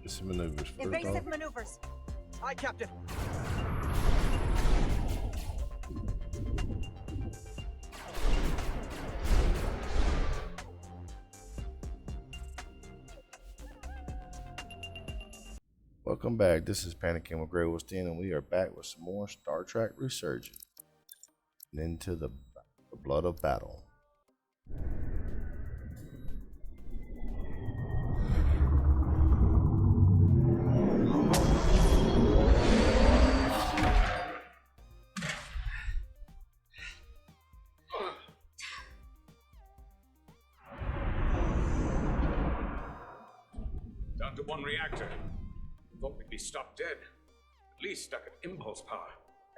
Evasive maneuvers. Evasive maneuvers. Aye, Captain. Welcome back. This is Panicking with GreyWolfs, and we are back with some more Star Trek Resurgence. And into the blood of battle. Down to one reactor. Thought we'd be stopped dead. At least stuck at impulse power.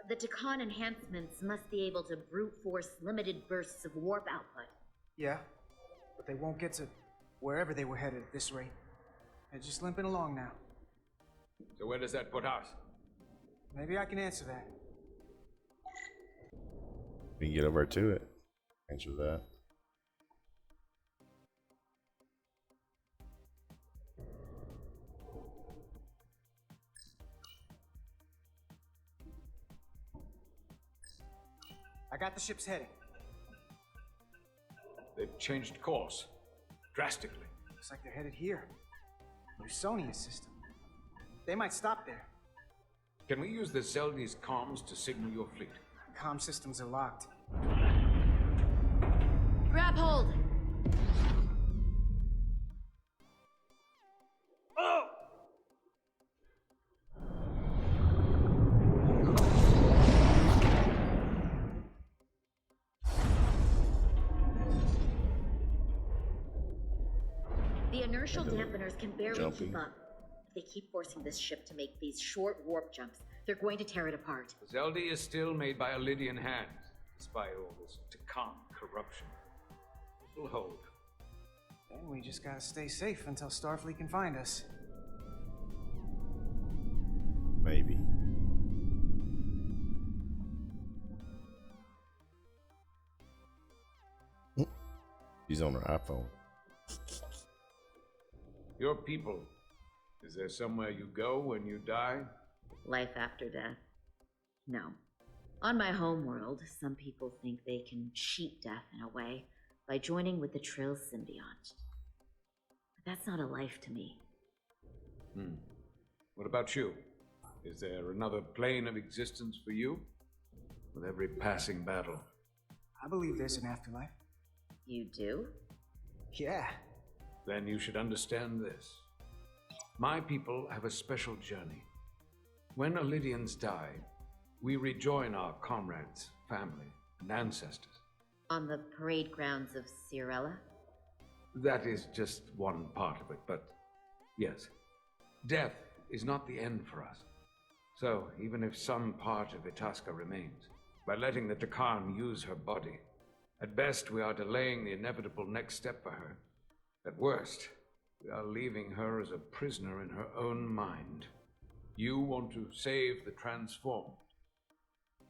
The Takan enhancements must be able to brute force limited bursts of warp output. Yeah, but they won't get to wherever they were headed at this rate. They're just limping along now. So where does that put us? Maybe I can answer that. We can get over to it. Answer that. I got the ship's heading. They've changed course. Drastically. Looks like they're headed here. Resolute system. They might stop there. Can we use the Zeldi's comms to signal your fleet? Comm systems are locked. Grab hold! Oh! The inertial dampeners can barely Jumping. keep up. If they keep forcing this ship to make these short warp jumps, they're going to tear it apart. Zeldi is still made by Lydian hands, despite all this Takan corruption. It'll hold. Then we just gotta stay safe until Starfleet can find us. Maybe. She's on her iPhone. Your people. Is there somewhere you go when you die? Life after death? No. On my homeworld, some people think they can cheat death in a way by joining with the Trill symbiont. But that's not a life to me. What about you? Is there another plane of existence for you? With every passing battle. I believe there's an afterlife. You do? Yeah. Then you should understand this. My people have a special journey. When Lydians die, we rejoin our comrades, family, and ancestors. On the parade grounds of Cirella? That is just one part of it, but yes. Death is not the end for us. So, even if some part of Itasca remains, by letting the Takan use her body, at best we are delaying the inevitable next step for her. At worst, we are leaving her as a prisoner in her own mind. You want to save the transformed.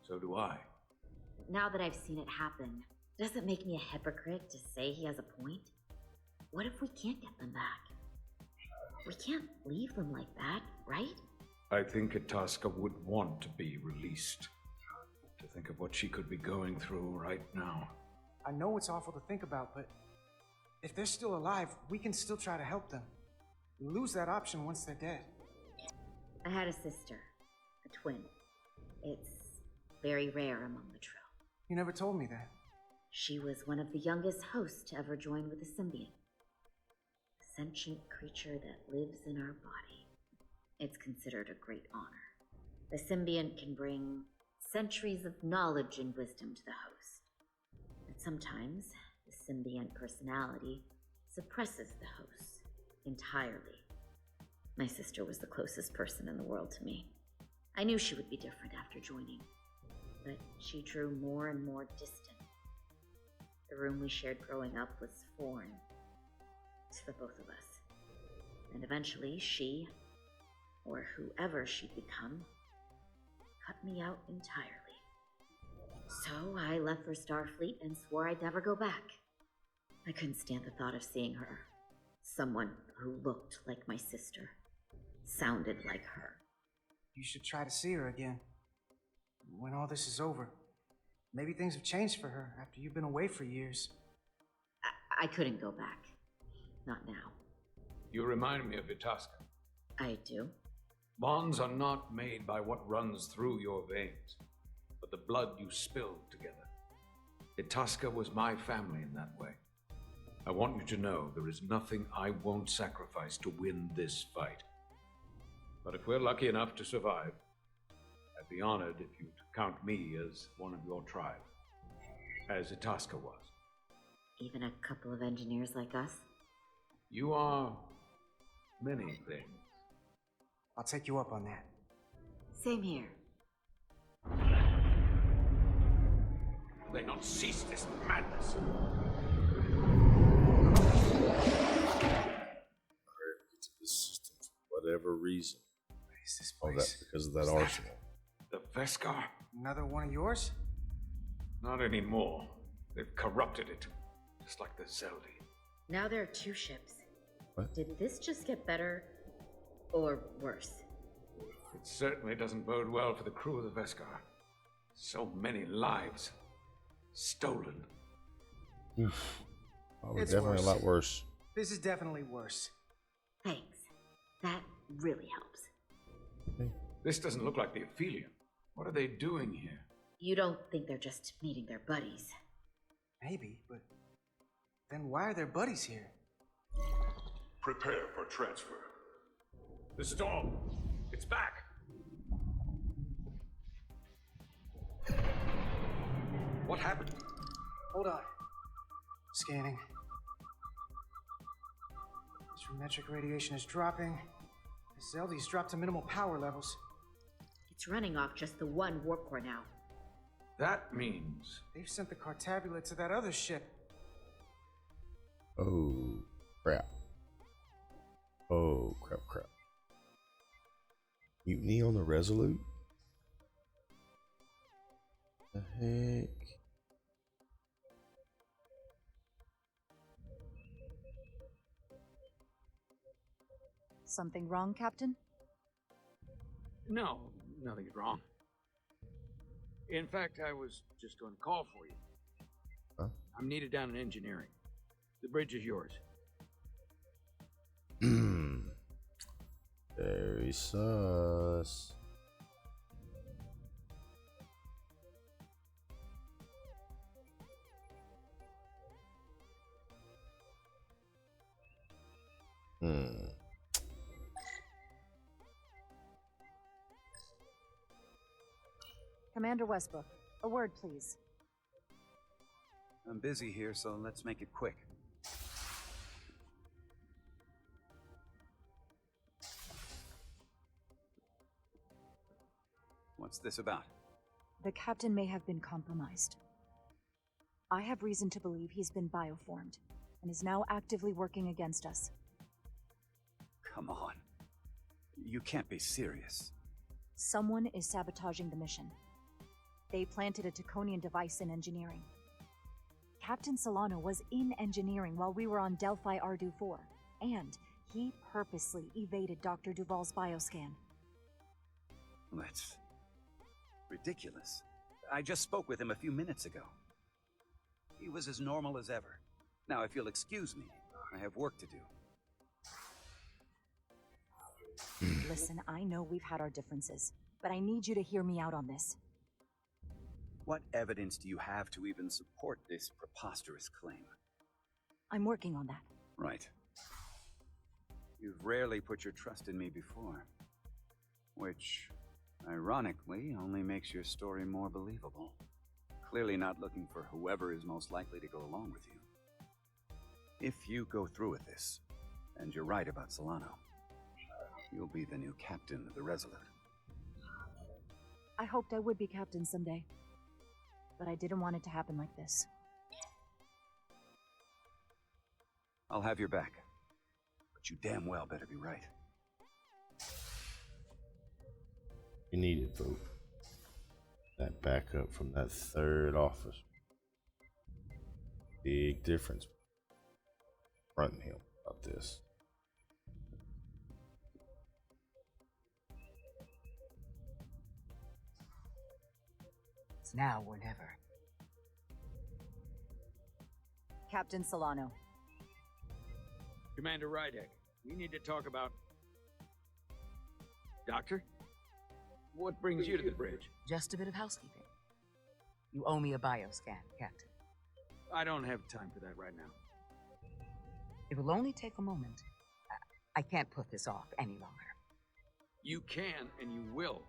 So do I. Now that I've seen it happen, does it make me a hypocrite to say he has a point? What if we can't get them back? We can't leave them like that, right? I think Itasca would want to be released. To think of what she could be going through right now. I know it's awful to think about, but if they're still alive, we can still try to help them. We lose that option once they're dead. I had a sister, a twin. It's very rare among the Trill. You never told me that. She was one of the youngest hosts to ever join with a symbiont. A sentient creature that lives in our body. It's considered a great honor. The symbiont can bring centuries of knowledge and wisdom to the host. But sometimes, the symbiont personality suppresses the host entirely. My sister was the closest person in the world to me. I knew she would be different after joining, but she drew more and more distant. The room we shared growing up was foreign to the both of us. And eventually she, or whoever she'd become, cut me out entirely. So I left for Starfleet and swore I'd never go back. I couldn't stand the thought of seeing her. Someone who looked like my sister. sounded like her. You should try to see her again. When all this is over. Maybe things have changed for her after you've been away for years. I couldn't go back. Not now. You remind me of Itasca. I do? Bonds are not made by what runs through your veins, but the blood you spilled together. Itasca was my family in that way. I want you to know there is nothing I won't sacrifice to win this fight. But if we're lucky enough to survive, I'd be honored if you'd count me as one of your tribe, as Itasca was. Even a couple of engineers like us? You are many things. I'll take you up on that. Same here. They not cease this madness. Into this system for whatever reason. What is this Oh, place? that because of that arsenal. The Veskar? Another one of yours? Not anymore. They've corrupted it, just like the Zeldi. Now there are 2 ships. What? Did this just get better or worse? It certainly doesn't bode well for the crew of the Veskar. So many lives stolen. Oof. Oh, It's definitely worse. a lot worse. This is definitely worse. Thanks. That really helps. This doesn't look like the Ophelia. What are they doing here? You don't think they're just meeting their buddies? Maybe, but then why are their buddies here? Prepare for transfer. The storm! It's back! What happened? Hold on. Scanning. Astrometric radiation is dropping. The Zeldi's dropped to minimal power levels. It's running off just the one warp core now. That means... They've sent the Cartabula to that other ship. Oh, crap. Oh, crap, crap. Mutiny on the Resolute? The heck? Something wrong, Captain? No, nothing's wrong. In fact, I was just going to call for you. Huh? I'm needed down in engineering. The bridge is yours. Very sus. Commander Westbrook, a word, please. I'm busy here, so let's make it quick. What's this about? The captain may have been compromised. I have reason to believe he's been bioformed, and is now actively working against us. Come on. You can't be serious. Someone is sabotaging the mission. They planted a Taconian device in engineering. Captain Solano was in engineering while we were on Delphi Ardu-4, and he purposely evaded Dr. Duval's bioscan. That's ridiculous. I just spoke with him a few minutes ago. He was as normal as ever. Now, if you'll excuse me, I have work to do. Listen, I know we've had our differences, but I need you to hear me out on this. What evidence do you have to even support this preposterous claim? I'm working on that. Right. You've rarely put your trust in me before. Which, ironically, only makes your story more believable. Clearly not looking for whoever is most likely to go along with you. If you go through with this, and you're right about Solano, you'll be the new captain of the Resolute. I hoped I would be captain someday, but I didn't want it to happen like this. I'll have your back, but you damn well better be right. You need it, folks. That backup from that third office. Big difference. Fronting him about this. It's now or never. Captain Solano. Commander Rydek, we need to talk about... Doctor? What brings you to the bridge? Just a bit of housekeeping. You owe me a bioscan, Captain. I don't have time for that right now. It will only take a moment. I can't put this off any longer. You can, and you will.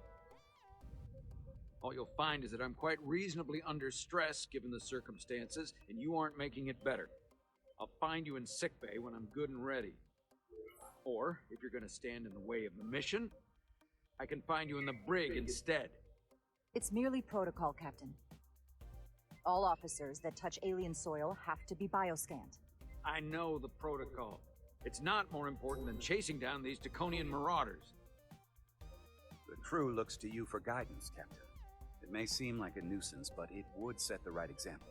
All you'll find is that I'm quite reasonably under stress given the circumstances, and you aren't making it better. I'll find you in sickbay when I'm good and ready. Or, if you're gonna stand in the way of the mission, I can find you in the brig instead. It's merely protocol, Captain. All officers that touch alien soil have to be bioscanned. I know the protocol. It's not more important than chasing down these Draconian marauders. The crew looks to you for guidance, Captain. It may seem like a nuisance, but it would set the right example.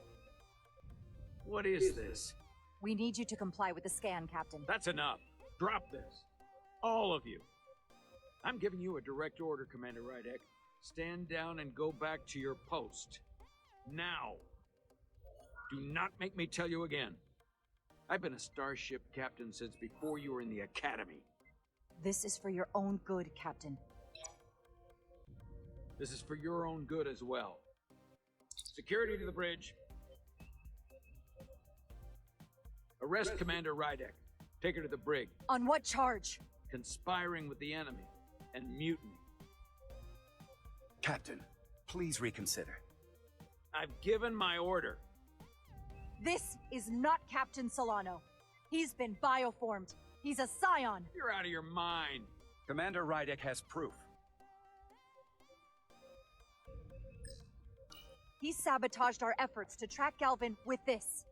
What is this? We need you to comply with the scan, Captain. That's enough. Drop this. All of you. I'm giving you a direct order, Commander Rydek. Stand down and go back to your post. Now. Do not make me tell you again. I've been a starship captain since before you were in the academy. This is for your own good, Captain. This is for your own good as well. Security to the bridge. Arrest Commander Rydek. Take her to the brig. On what charge? Conspiring with the enemy and mutiny. Captain, please reconsider. I've given my order. This is not Captain Solano. He's been bioformed. He's a scion. You're out of your mind. Commander Rydek has proof. He sabotaged our efforts to track Galvin with this.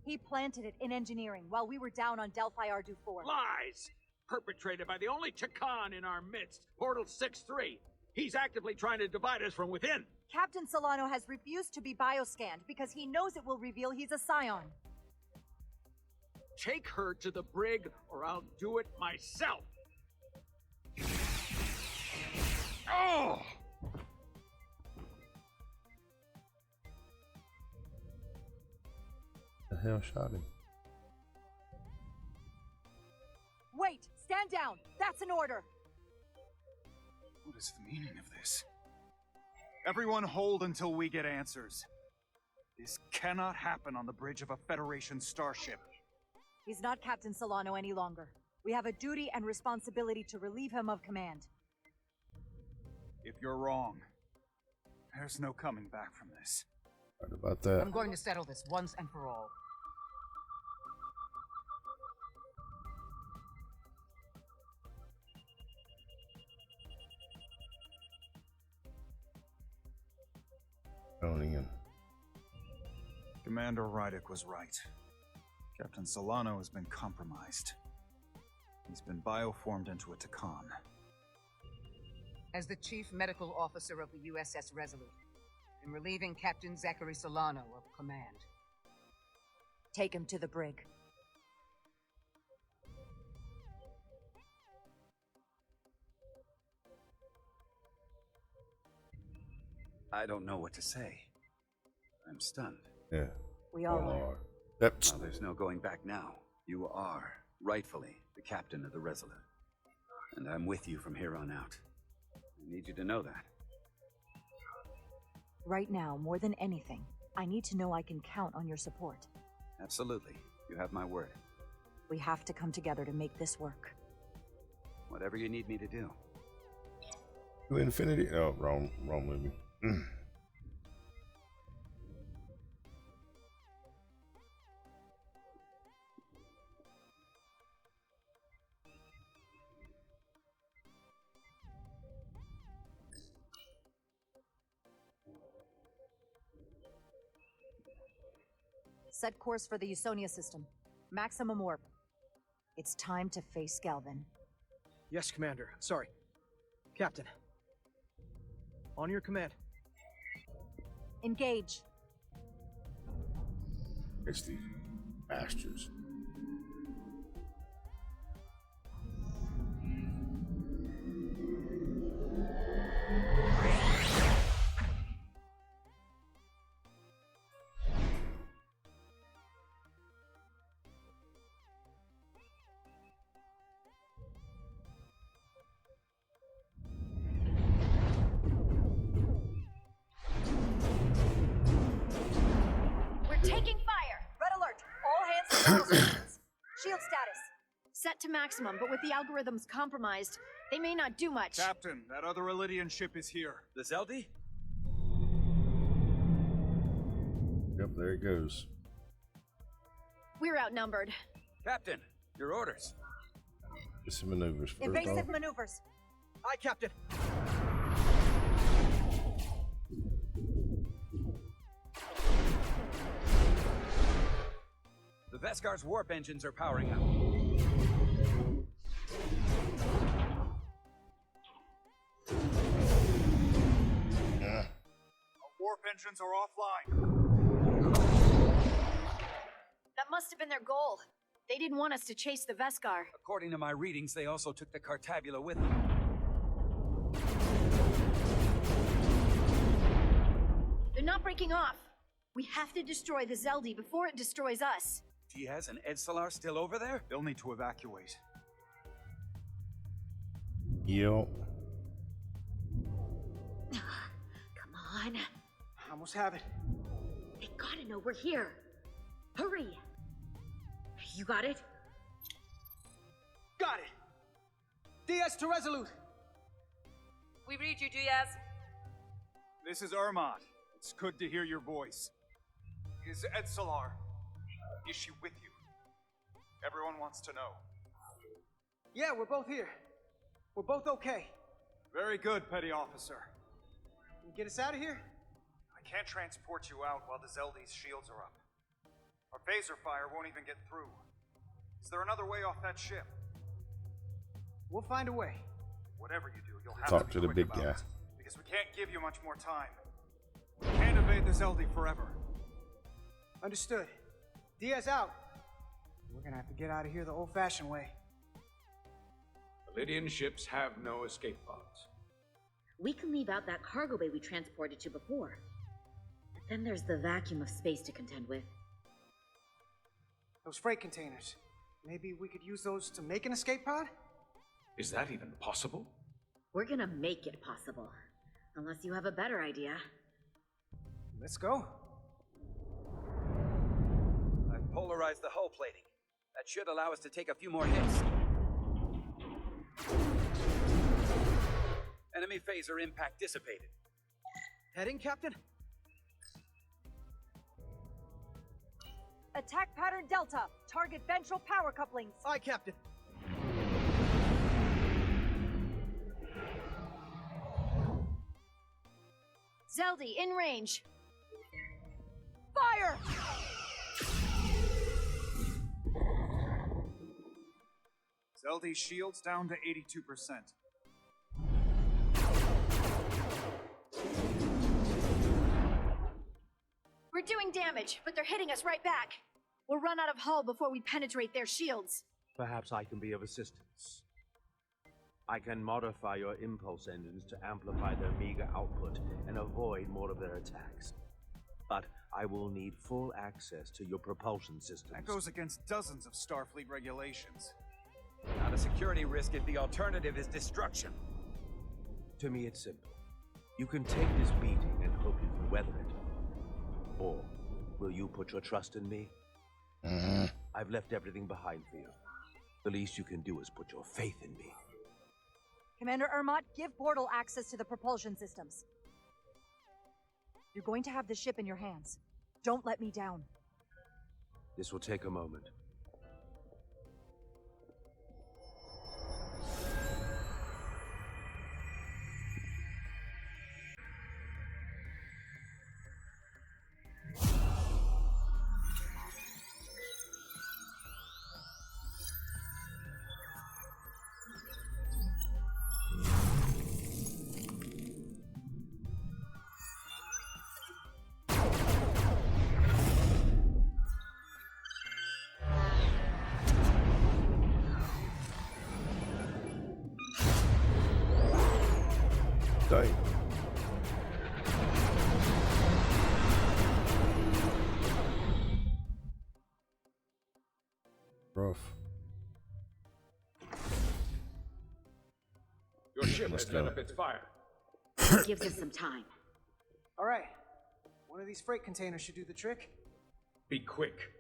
He planted it in engineering while we were down on Delphi Ardu-4. Lies! Perpetrated by the only Takan in our midst, Portal 6-3. He's actively trying to divide us from within. Captain Solano has refused to be bioscanned because he knows it will reveal he's a scion. Take her to the brig, or I'll do it myself. Oh! The hell shot him? Wait! Stand down! That's an order! What is the meaning of this? Everyone hold until we get answers. This cannot happen on the bridge of a Federation starship. He's not Captain Solano any longer. We have a duty and responsibility to relieve him of command. If you're wrong, there's no coming back from this. Right about that. I'm going to settle this once and for all. Onion. Commander Rydek was right. Captain Solano has been compromised. He's been bioformed into a Takan. As the Chief Medical Officer of the USS Resolute, I'm relieving Captain Zachary Solano of command. Take him to the brig. I don't know what to say. I'm stunned. Yeah. We all are. Yep. Well, there's no going back now. You are, rightfully, the captain of the Resolute. And I'm with you from here on out. I need you to know that. Right now, more than anything, I need to know I can count on your support. Absolutely. You have my word. We have to come together to make this work. Whatever you need me to do. To infinity. Oh, wrong movie. Set course for the Usonia system. Maximum warp. It's time to face Galvin. Yes, Commander. Sorry. Captain. On your command. Engage. It's these bastards. Resurgence. Shield status. Set to maximum, but with the algorithms compromised, they may not do much. Captain, that other Elydian ship is here. The Zeldi? Yep, there it goes. We're outnumbered. Captain, your orders. Get some maneuvers. First Invasive off. maneuvers. Aye, Captain. The Veskar's warp engines are powering up. Yeah. Our warp engines are offline. That must have been their goal. They didn't want us to chase the Veskar. According to my readings, they also took the Cartabula with them. They're not breaking off. We have to destroy the Zeldi before it destroys us. Diaz and Edsalar still over there? They'll need to evacuate. Yep. Come on. I almost have it. They gotta know we're here. Hurry. You got it? Got it. Diaz to Resolute. We read you, Diaz. This is Ermot. It's good to hear your voice. Is Edsalar? Is she with you? Everyone wants to know. Yeah, we're both here. We're both okay. Very good, Petty Officer. Can you get us out of here? I can't transport you out while the Zeldi's shields are up. Our phaser fire won't even get through. Is there another way off that ship? We'll find a way. Whatever you do, you'll have Talk to to be the quick big about guy. it, because we can't give you much more time. We can't evade the Zeldi forever. Understood. Diaz out. We're gonna have to get out of here the old-fashioned way. Lydian ships have no escape pods. We can leave out that cargo bay we transported to before. But then there's the vacuum of space to contend with. Those freight containers. Maybe we could use those to make an escape pod? Is that even possible? We're gonna make it possible. Unless you have a better idea. Let's go. I've polarized the hull plating. That should allow us to take a few more hits. Enemy phaser impact dissipated. Heading, Captain? Attack pattern Delta. Target ventral power couplings. Aye, Captain. Zeldi, in range. Fire! Zeldi's shields down to 82%. We're doing damage, but they're hitting us right back. We'll run out of hull before we penetrate their shields. Perhaps I can be of assistance. I can modify your impulse engines to amplify their meager output and avoid more of their attacks. But I will need full access to your propulsion systems. That goes against dozens of Starfleet regulations. Not a security risk if the alternative is destruction. To me, it's simple. You can take this beating and hope you can weather it. Or will you put your trust in me? I've left everything behind for you. The least you can do is put your faith in me. Commander Ermot, give portal access to the propulsion systems. You're going to have the ship in your hands. Don't let me down. This will take a moment. Dang. Rough. Your ship Let's has let go. up its fire. Gives us some time. All right. One of these freight containers should do the trick. Be quick.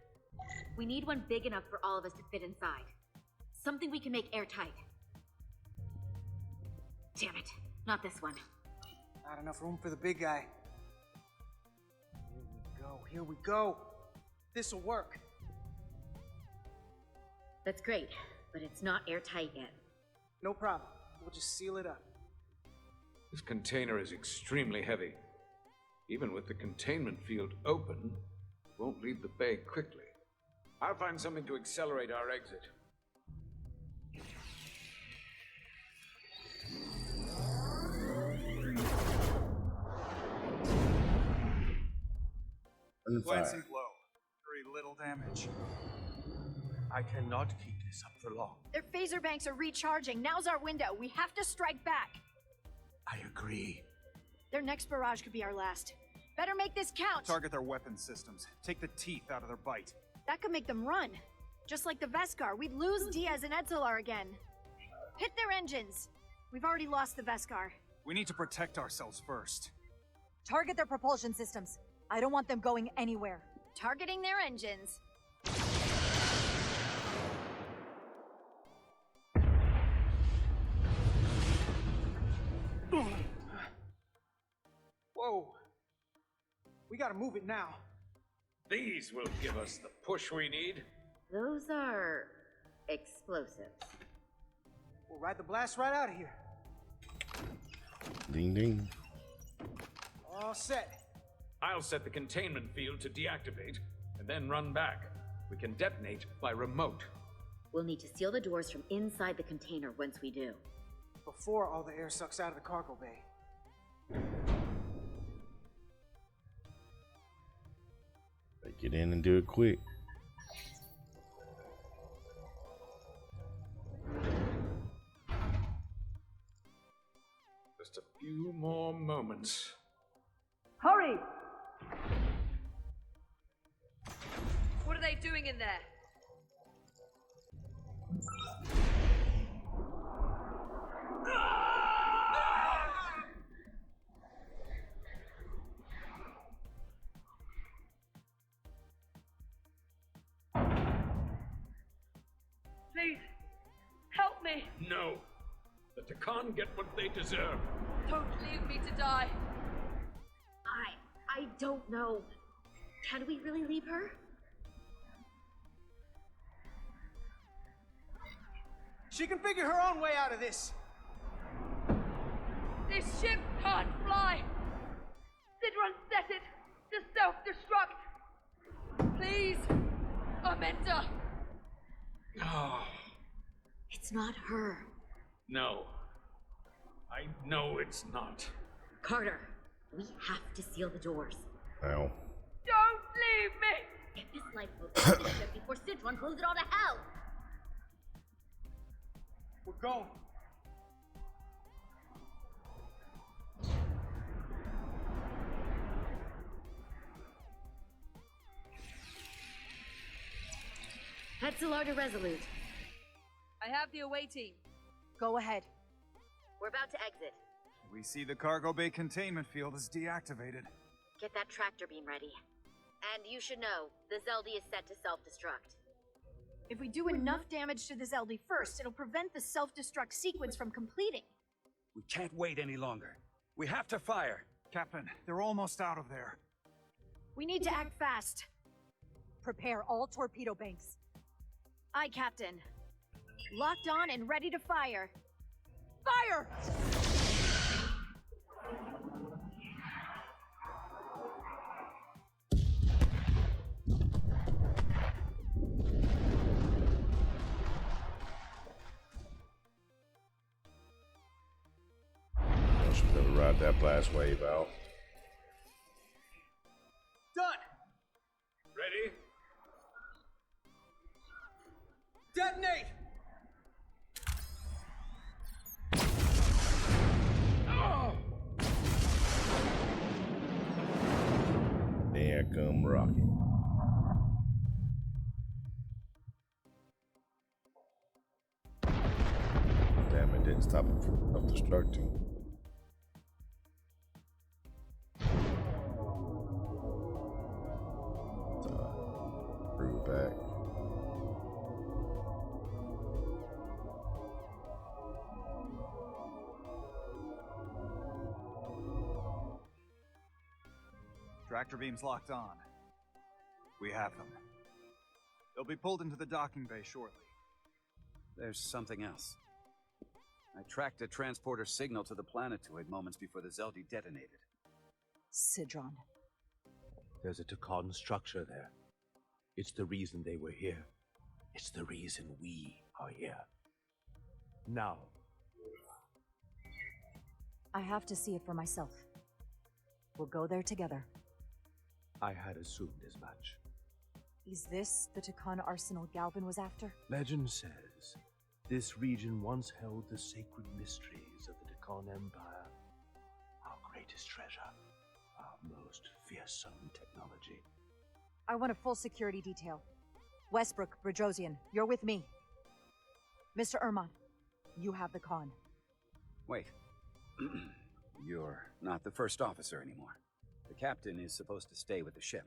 We need one big enough for all of us to fit inside. Something we can make airtight. Damn it, not this one. Not enough room for the big guy. Here we go. This'll work. That's great, but it's not airtight yet. No problem. We'll just seal it up. This container is extremely heavy. Even with the containment field open, it won't leave the bay quickly. I'll find something to accelerate our exit. Glancing blow. Very little damage. I cannot keep this up for long. Their phaser banks are recharging. Now's our window. We have to strike back. I agree. Their next barrage could be our last. Better make this count. Target their weapon systems. Take the teeth out of their bite. That could make them run. Just like the Veskar, we'd lose Diaz and Etzelar again. Hit their engines. We've already lost the Veskar. We need to protect ourselves first. Target their propulsion systems. I don't want them going anywhere. Targeting their engines. Whoa. We gotta move it now. These will give us the push we need. Those are explosives. We'll ride the blast right out of here. Ding ding. All set. I'll set the containment field to deactivate, and then run back. We can detonate by remote. We'll need to seal the doors from inside the container once we do. Before all the air sucks out of the cargo bay. Get in and do it quick. Just a few more moments. Hurry! What are they doing in there? Please, help me. No. The Takan get what they deserve. Don't leave me to die. I don't know. Can we really leave her? She can figure her own way out of this. This ship can't fly. Sidron set it to self-destruct. Please, Amenta. Oh, It's not her. no. I know it's not. Carter, we have to seal the doors. Ow. Don't leave me. Get this lifeboat out of the ship before Sidron blows it all to hell. We're going. Etzelar to Resolute. I have the away team. Go ahead. We're about to exit. We see the cargo bay containment field is deactivated. Get that tractor beam ready. And you should know, the Zeldy is set to self-destruct. If we do enough damage to the Zeldy first, it'll prevent the self-destruct sequence from completing. We can't wait any longer. We have to fire. Captain, they're almost out of there. We need to act fast. Prepare all torpedo banks. Aye, Captain. Locked on and ready to fire. Fire! I should better ride that blast wave out. Done. Ready? Detonate. There come rocket. Damn, it didn't stop it from self-destructing. Screw back. Tractor beams locked on. We have them. They'll be pulled into the docking bay shortly. There's something else. I tracked a transporter signal to the planetoid moments before the Zeldi detonated. Sidron. There's a Takan structure there. It's the reason they were here. It's the reason we are here. Now. I have to see it for myself. We'll go there together. I had assumed as much. Is this the Takan arsenal Galvin was after? Legend says this region once held the sacred mysteries of the Takan Empire. Our greatest treasure. Our most fearsome technology. I want a full security detail. Westbrook, Bridrosian, you're with me. Mr. Ermont, you have the con. Wait. You're not the first officer anymore. The captain is supposed to stay with the ship.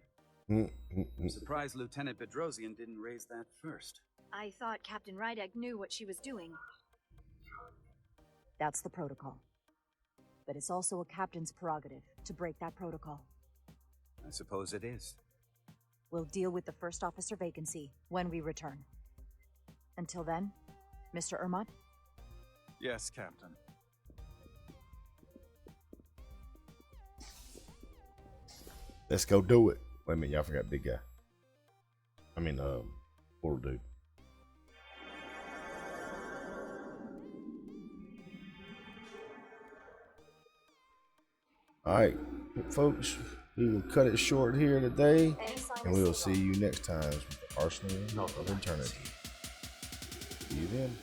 I'm surprised Lieutenant Bedrosian didn't raise that first. I thought Captain Rydek knew what she was doing. That's the protocol. But it's also a captain's prerogative to break that protocol. I suppose it is. We'll deal with the first officer vacancy when we return. Until then, Mr. Ermont? Yes, Captain. Let's go do it. Wait a minute, y'all forgot big guy. I mean, little dude. All right, folks, we will cut it short here today, and we will see you next time with the Arsenal of Eternity. See you then.